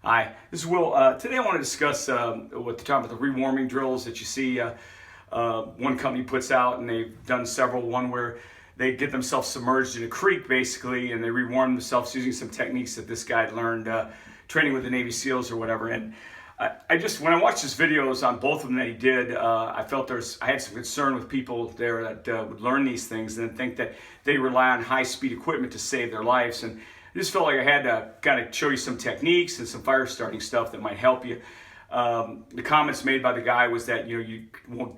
Hi, this is Will. Today I want to discuss what they're talking about, the rewarming drills that you see one company puts out, and they've done several. One where they get themselves submerged in a creek basically, and they rewarm themselves using some techniques that this guy learned training with the Navy SEALs or whatever. And I just, when I watched his videos on both of them that he did, I felt I had some concern with people there that would learn these things and then think that they rely on high-speed equipment to save their lives. And I just felt like I had to kind of show you some techniques and some fire starting stuff that might help you. The comments made by the guy was that you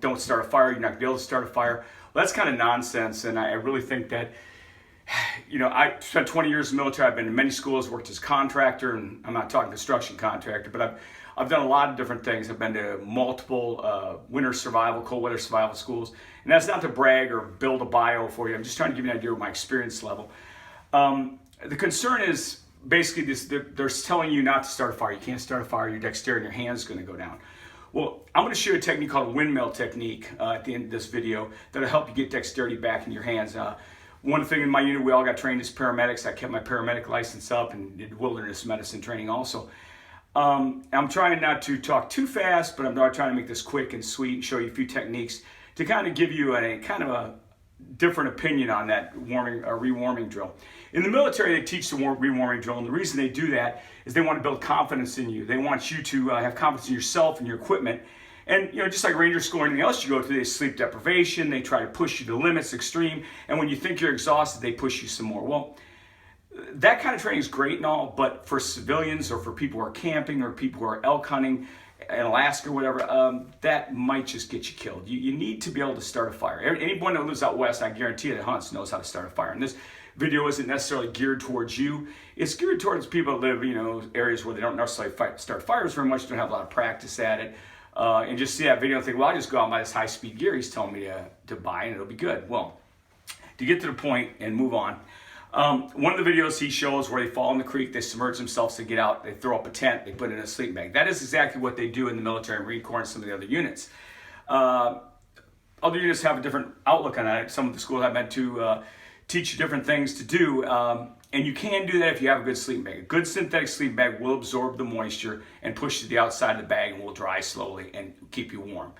don't start a fire, you're not gonna be able to start a fire. Well, that's kind of nonsense, and I really think that I spent 20 years in the military. I've been in many schools, worked as a contractor, and I'm not talking construction contractor, but I've done a lot of different things. I've been to multiple winter survival, cold weather survival schools, and that's not to brag or build a bio for you. I'm just trying to give you an idea of my experience level. The concern is basically this: they're telling you not to start a fire. You can't start a fire. Your dexterity in your hand is going to go down. Well, I'm going to show you a technique called a windmill technique at the end of this video that'll help you get dexterity back in your hands. One thing in my unit, we all got trained as paramedics. I kept my paramedic license up and did wilderness medicine training also. I'm trying not to talk too fast, but I'm trying to make this quick and sweet and show you a few techniques to kind of give you a kind of a different opinion on that rewarming drill. In the military, they teach the rewarming drill, and the reason they do that is they want to build confidence in you. They want you to have confidence in yourself and your equipment. And just like Ranger School or anything else you go through, they sleep deprivation, they try to push you to limits, extreme, and when you think you're exhausted, they push you some more. Well, that kind of training is great and all, but for civilians or for people who are camping or people who are elk hunting in Alaska or whatever, that might just get you killed. You need to be able to start a fire. Anyone that lives out west, I guarantee you that hunts, knows how to start a fire. And this video isn't necessarily geared towards you. It's geared towards people that live, areas where they don't necessarily start fires very much, don't have a lot of practice at it. And just see that video and think, well, I'll just go out and buy this high-speed gear he's telling me to buy and it'll be good. Well, to get to the point and move on, one of the videos he shows where they fall in the creek, they submerge themselves to get out, they throw up a tent, they put it in a sleeping bag. That is exactly what they do in the military, Marine Corps, and some of the other units. Other units have a different outlook on that. Some of the schools I've been to teach you different things to do. And you can do that if you have a good sleeping bag. A good synthetic sleeping bag will absorb the moisture and push to the outside of the bag and will dry slowly and keep you warm.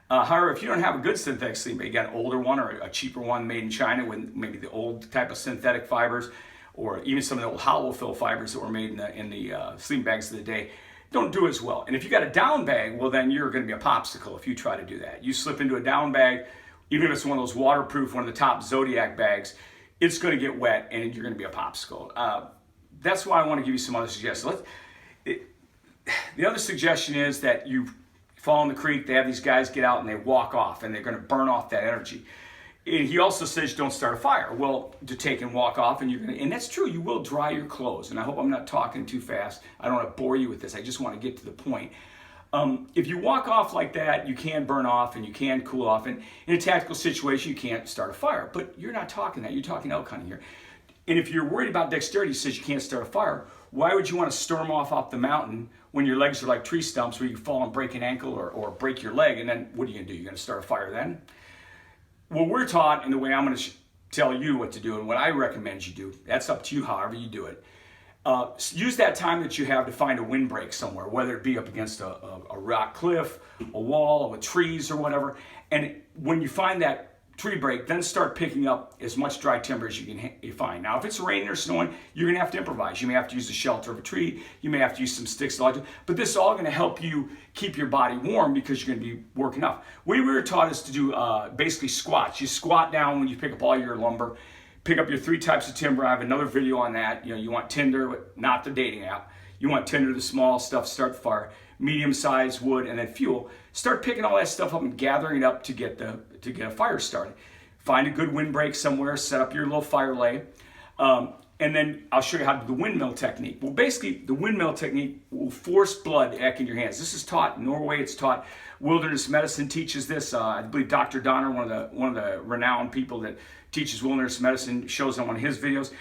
However, if you don't have a good synthetic sleeping bag, you got an older one or a cheaper one made in China with maybe the old type of synthetic fibers, or even some of the old hollow fill fibers that were made in the sleeping bags of the day, don't do as well. And if you got a down bag, well, then you're going to be a popsicle if you try to do that. You slip into a down bag, even if it's one of those waterproof, one of the top Zodiac bags, it's going to get wet and you're going to be a popsicle. That's why I want to give you some other suggestions. The other suggestion is that you fall in the creek, they have these guys get out and they walk off and they're going to burn off that energy. And he also says don't start a fire. Well, to take and walk off, and that's true, you will dry your clothes. And I hope I'm not talking too fast. I don't want to bore you with this. I just want to get to the point. If you walk off like that, you can burn off and you can cool off. And in a tactical situation, you can't start a fire. But you're not talking that. You're talking elk hunting here. And if you're worried about dexterity, says you can't start a fire, why would you want to storm off the mountain when your legs are like tree stumps where you can fall and break an ankle or break your leg? And then what are you going to do? You're going to start a fire then? What we're taught, and the way I'm going to tell you what to do and what I recommend you do, that's up to you however you do it. Use that time that you have to find a windbreak somewhere, whether it be up against a rock cliff, a wall with trees or whatever. And when you find that tree break, then start picking up as much dry timber as you can find. Now, if it's raining or snowing, you're going to have to improvise. You may have to use the shelter of a tree. You may have to use some sticks. But this is all going to help you keep your body warm because you're going to be working up. What we were taught is to do basically squats. You squat down when you pick up all your lumber. Pick up your 3 types of timber. I have another video on that. You want Tinder, but not the dating app. You want Tinder, the small stuff, start the fire. Medium-sized wood, and then fuel. Start picking all that stuff up and gathering it up to get a fire started. Find a good windbreak somewhere. Set up your little fire lay. And then I'll show you how to do the windmill technique. Well, basically, the windmill technique will force blood back in your hands. This is taught in Norway. It's taught. Wilderness medicine teaches this. I believe Dr. Donner, one of the renowned people that teaches wilderness medicine, shows on one of his videos.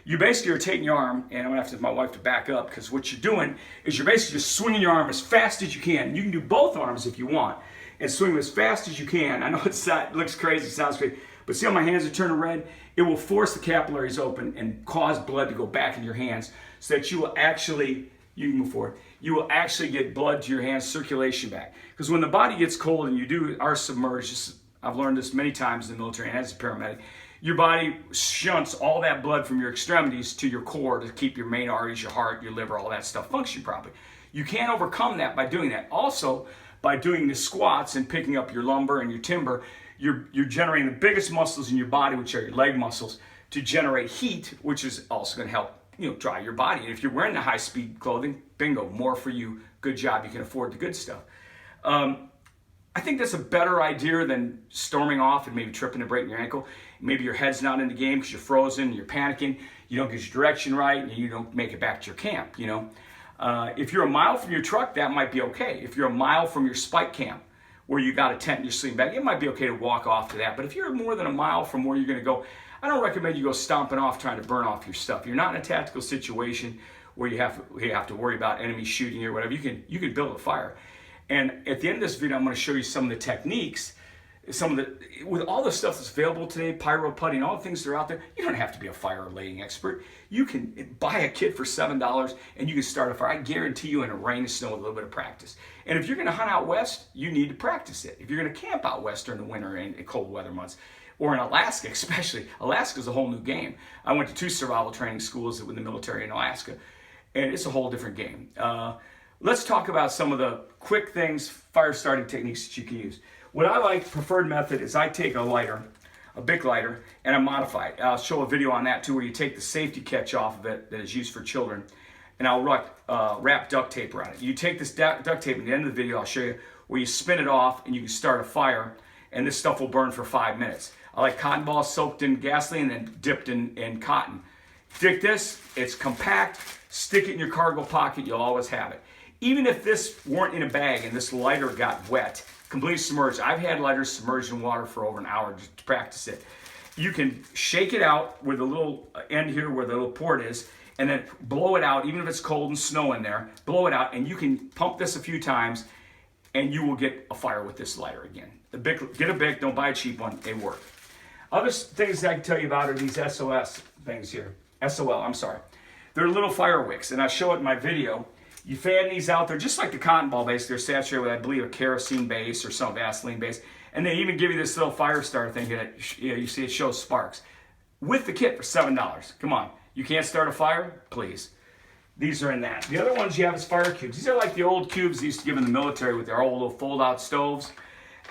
You basically are taking your arm, and I'm going to have to have my wife to back up, because what you're doing is you're basically just swinging your arm as fast as you can. You can do both arms if you want, and swing them as fast as you can. I know it looks crazy, sounds crazy, but see how my hands are turning red? It will force the capillaries open and cause blood to go back in your hands so that you will actually you can move forward. You will actually get blood to your hands, circulation back. Because when the body gets cold and you are submerged, I've learned this many times in the military and as a paramedic, your body shunts all that blood from your extremities to your core to keep your main arteries, your heart, your liver, all that stuff functioning properly. You can't overcome that by doing that. Also, by doing the squats and picking up your lumber and your timber, you're generating the biggest muscles in your body, which are your leg muscles, to generate heat, which is also going to help dry your body. And if you're wearing the high-speed clothing, bingo, more for you. Good job. You can afford the good stuff. I think that's a better idea than storming off and maybe tripping and breaking your ankle. Maybe your head's not in the game because you're frozen, you're panicking, you don't get your direction right, and you don't make it back to your camp. If you're a mile from your truck, that might be okay. If you're a mile from your spike camp, where you got a tent and you're sleeping bag, it might be okay to walk off to that. But if you're more than a mile from where you're going to go, I don't recommend you go stomping off trying to burn off your stuff. You're not in a tactical situation where you have to worry about enemies shooting you or whatever. You can build a fire. And at the end of this video, I'm going to show you some of the techniques, with all the stuff that's available today, pyro putty and all the things that are out there. You don't have to be a fire laying expert. You can buy a kit for $7 and you can start a fire. I guarantee you in a rain and snow with a little bit of practice. And if you're going to hunt out west, you need to practice it. If you're going to camp out west during the winter and cold weather months, or in Alaska especially, Alaska's a whole new game. I went to 2 survival training schools with the military in Alaska, and it's a whole different game. Let's talk about some of the quick things, fire starting techniques that you can use. What I like, preferred method, is I take a lighter, a Bic lighter, and I modify it. I'll show a video on that too, where you take the safety catch off of it that is used for children, and I'll wrap duct tape around it. You take this duct tape, at the end of the video, I'll show you where you spin it off and you can start a fire, and this stuff will burn for 5 minutes. I like cotton balls soaked in gasoline and then dipped in cotton. Take this, it's compact, stick it in your cargo pocket, you'll always have it. Even if this weren't in a bag and this lighter got wet, completely submerged, I've had lighters submerged in water for over an hour just to practice it. You can shake it out with the little end here where the little port is, and then blow it out, even if it's cold and snow in there, blow it out, and you can pump this a few times, and you will get a fire with this lighter again. Get a Bic, don't buy a cheap one, they work. Other things I can tell you about are these SOS things here. SOL, I'm sorry. They're little fire wicks, and I show it in my video. You fan these out, they're just like the cotton ball base. They're saturated with, I believe, a kerosene base or some Vaseline base. And they even give you this little fire starter thing that you see it shows sparks. With the kit for $7. Come on, you can't start a fire? Please. These are in that. The other ones you have is fire cubes. These are like the old cubes they used to give in the military with their old little fold-out stoves.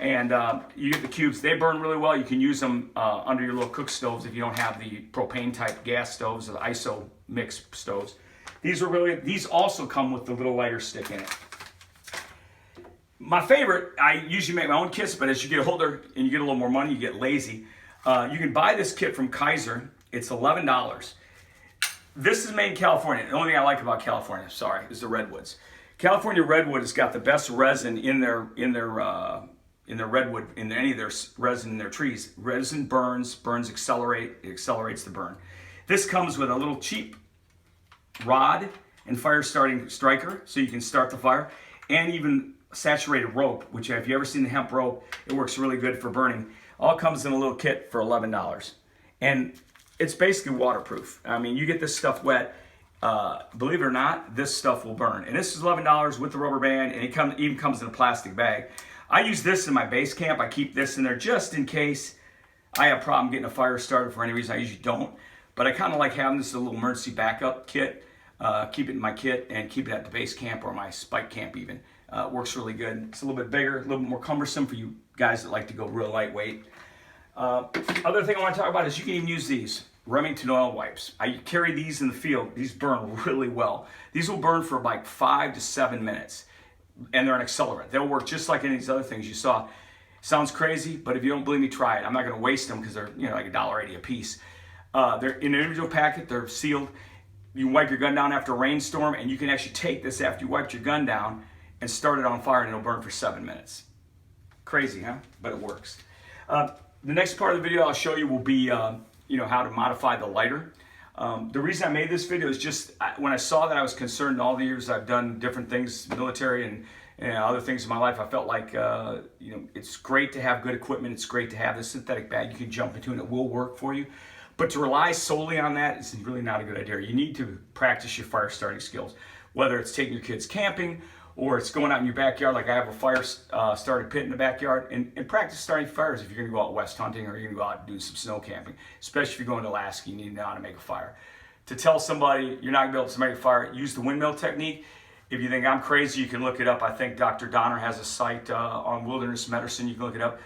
And you get the cubes. They burn really well. You can use them under your little cook stoves if you don't have the propane-type gas stoves or the ISO mix stoves. These also come with the little lighter stick in it. My favorite, I usually make my own kits, but as you get older and you get a little more money, you get lazy. You can buy this kit from Kaiser. It's $11. This is made in California. The only thing I like about California, is the redwoods. California redwood has got the best resin in their redwood, in any of their resin in their trees. Resin burns accelerate, it accelerates the burn. This comes with a little cheap rod and fire starting striker, so you can start the fire, and even saturated rope, which if you ever seen the hemp rope, it works really good for burning. All comes in a little kit for $11. And it's basically waterproof. I mean, you get this stuff wet, believe it or not, this stuff will burn. And this is $11 with the rubber band, and it even comes in a plastic bag. I use this in my base camp. I keep this in there just in case I have a problem getting a fire started for any reason. I usually don't. But I kind of like having this as a little emergency backup kit. Keep it in my kit and keep it at the base camp or my spike camp even. Works really good. It's a little bit bigger, a little bit more cumbersome for you guys that like to go real lightweight. Other thing I want to talk about is you can even use these Remington oil wipes. I carry these in the field. These burn really well. These will burn for like 5 to 7 minutes, and they're an accelerant. They'll work just like any of these other things you saw. Sounds crazy, but if you don't believe me, try it. I'm not going to waste them because they're like $1.80 a piece. They're in an individual packet. They're sealed. You wipe your gun down after a rainstorm, and you can actually take this after you wiped your gun down and start it on fire, and it'll burn for 7 minutes. Crazy, huh? But it works. The next part of the video I'll show you will be, how to modify the lighter. The reason I made this video is just when I saw that I was concerned all the years I've done different things, military and other things in my life, I felt like, it's great to have good equipment. It's great to have this synthetic bag you can jump into and it will work for you. But to rely solely on that is really not a good idea. You need to practice your fire starting skills. whether it's taking your kids camping or it's going out in your backyard. Like I have a fire started pit in the backyard, and practice starting fires if you're going to go out west hunting or you're going to go out and do some snow camping. Especially if you're going to Alaska, you need to know how to make a fire. To tell somebody you're not going to be able to make a fire, use the windmill technique. If you think I'm crazy, you can look it up. I think Dr. Donner has a site on wilderness medicine. You can look it up.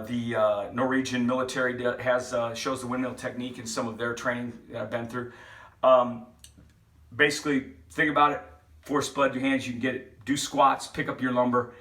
The Norwegian military has shows the windmill technique in some of their training that I've been through. Basically, think about it. Force blood your hands. You can get it. Do squats. Pick up your lumber.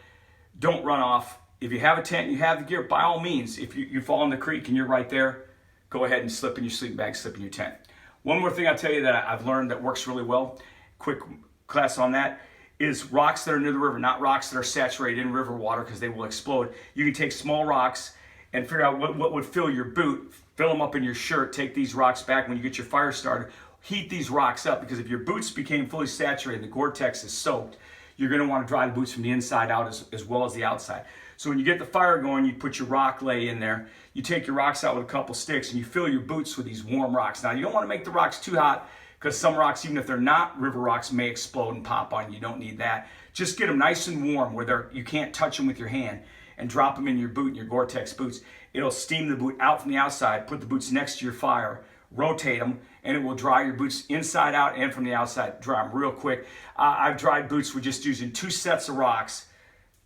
Don't run off. If you have a tent, you have the gear. By all means, if you fall in the creek and you're right there, go ahead and slip in your sleeping bag, slip in your tent. One more thing I'll tell you that I've learned that works really well. Quick class on that is rocks that are near the river, not rocks that are saturated in river water because they will explode. You can take small rocks and figure out what would fill your boot, fill them up in your shirt, take these rocks back when you get your fire started, heat these rocks up, because if your boots became fully saturated, the Gore-Tex is soaked, you're going to want to dry the boots from the inside out as well as the outside. So when you get the fire going, you put your rock lay in there, you take your rocks out with a couple sticks, and you fill your boots with these warm rocks. Now, you don't want to make the rocks too hot, because some rocks, even if they're not river rocks, may explode and pop on you. You don't need that. Just get them nice and warm where you can't touch them with your hand, and drop them in your boot, in your Gore-Tex boots. It'll steam the boot out from the outside, put the boots next to your fire, rotate them, and it will dry your boots inside out and from the outside. Dry them real quick. I've dried boots with just using 2 sets of rocks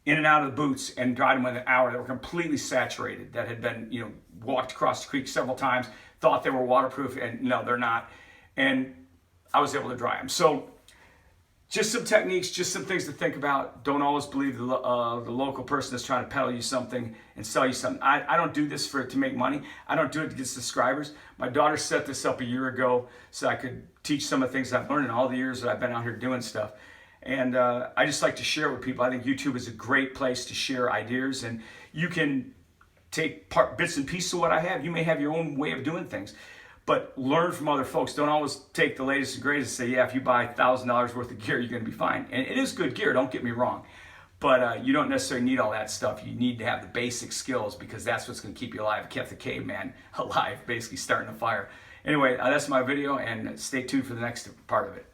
in and out of the boots, and dried them in an hour that were completely saturated, that had been, walked across the creek several times, thought they were waterproof, and no, they're not. And I was able to dry them. So just some techniques, just some things to think about. Don't always believe the local person that's trying to peddle you something and sell you something. I don't do this to make money. I don't do it to get subscribers. My daughter set this up a year ago so I could teach some of the things I've learned in all the years that I've been out here doing stuff. And I just like to share it with people. I think YouTube is a great place to share ideas, and you can take bits and pieces of what I have. You may have your own way of doing things, but learn from other folks. Don't always take the latest and greatest and say, yeah, if you buy $1,000 worth of gear, you're going to be fine. And it is good gear, don't get me wrong. But you don't necessarily need all that stuff. You need to have the basic skills, because that's what's going to keep you alive. It kept the caveman alive, basically starting a fire. Anyway, that's my video, and stay tuned for the next part of it.